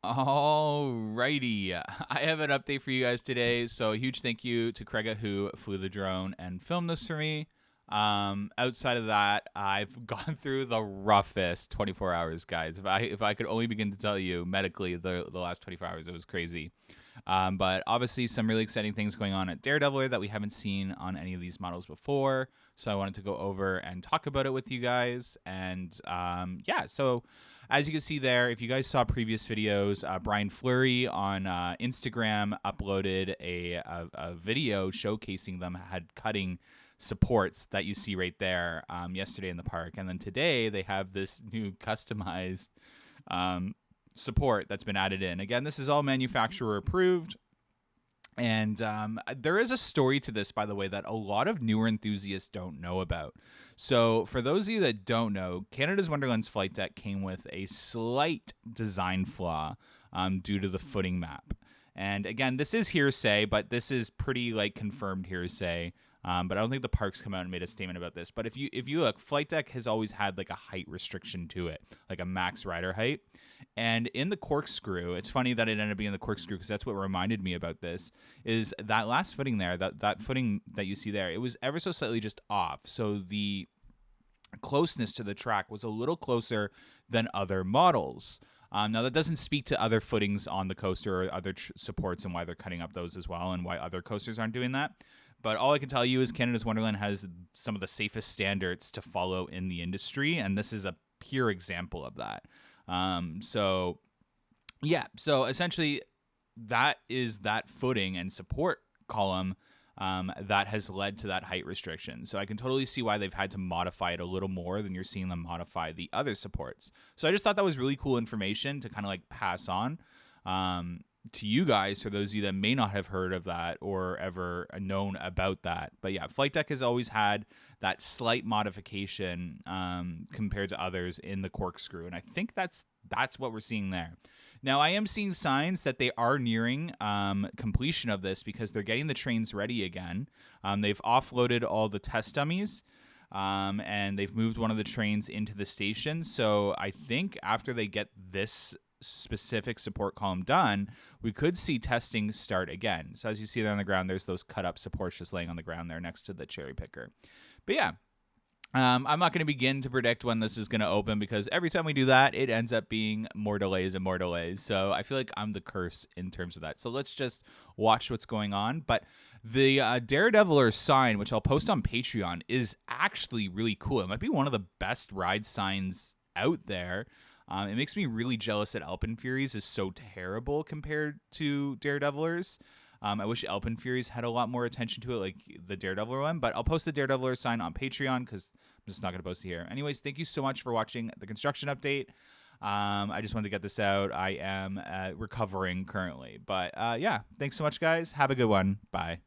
Alrighty, I have an update for you guys today. So a huge thank you to Craig who flew the drone and filmed this for me. Outside of that, I've gone through the roughest 24 hours, guys. If I could only begin to tell you medically, the last 24 hours, it was crazy. But obviously some really exciting things going on at Daredeviler that we haven't seen on any of these models before. So I wanted to go over and talk about it with you guys. And yeah, so as you can see there, if you guys saw previous videos, Brian Fleury on Instagram uploaded a video showcasing them cutting supports that you see right there yesterday in the park. And then today they have this new customized support that's been added in. Again, this is all manufacturer approved. And there is a story to this, by the way, that a lot of newer enthusiasts don't know about. So for those of you that don't know, Canada's Wonderland's flight deck came with a slight design flaw due to the footing map. And again, this is hearsay, but this is pretty like confirmed hearsay. But I don't think the park's come out and made a statement about this. But if you look, flight deck has always had like a height restriction to it, like a max rider height. And in the corkscrew, it's funny that it ended up being the corkscrew because that's what reminded me about this, is that last footing there, that footing that you see there, it was ever so slightly just off. So the closeness to the track was a little closer than other models. Now, that doesn't speak to other footings on the coaster or other supports and why they're cutting up those as well and why other coasters aren't doing that. But all I can tell you is Canada's Wonderland has some of the safest standards to follow in the industry, and this is a pure example of that. So essentially that is that footing and support column that has led to that height restriction. So I can totally see why they've had to modify it a little more than you're seeing them modify the other supports. So I just thought that was really cool information to kind of like pass on to you guys, for those of you that may not have heard of that or ever known about that. But yeah, Flight Deck has always had that slight modification compared to others in the corkscrew, and I think that's what we're seeing there. Now, I am seeing signs that they are nearing completion of this because they're getting the trains ready again. They've offloaded all the test dummies, and they've moved one of the trains into the station. So I think after they get this specific support column done, we could see testing start again. So as you see there on the ground, there's those cut up supports just laying on the ground there next to the cherry picker. But yeah, I'm not going to begin to predict when this is going to open because every time we do that, it ends up being more delays and more delays. So I feel like I'm the curse in terms of that. So let's just watch what's going on. But the Daredeviler sign, which I'll post on Patreon, is actually really cool. It might be one of the best ride signs out there. It makes me really jealous that Alpenfury's is so terrible compared to Daredeviler's. I wish Alpenfury's had a lot more attention to it, like the Daredeviler one. But I'll post the Daredeviler sign on Patreon because I'm just not going to post it here. Anyways, thank you so much for watching the construction update. I just wanted to get this out. I am recovering currently. But yeah, thanks so much, guys. Have a good one. Bye.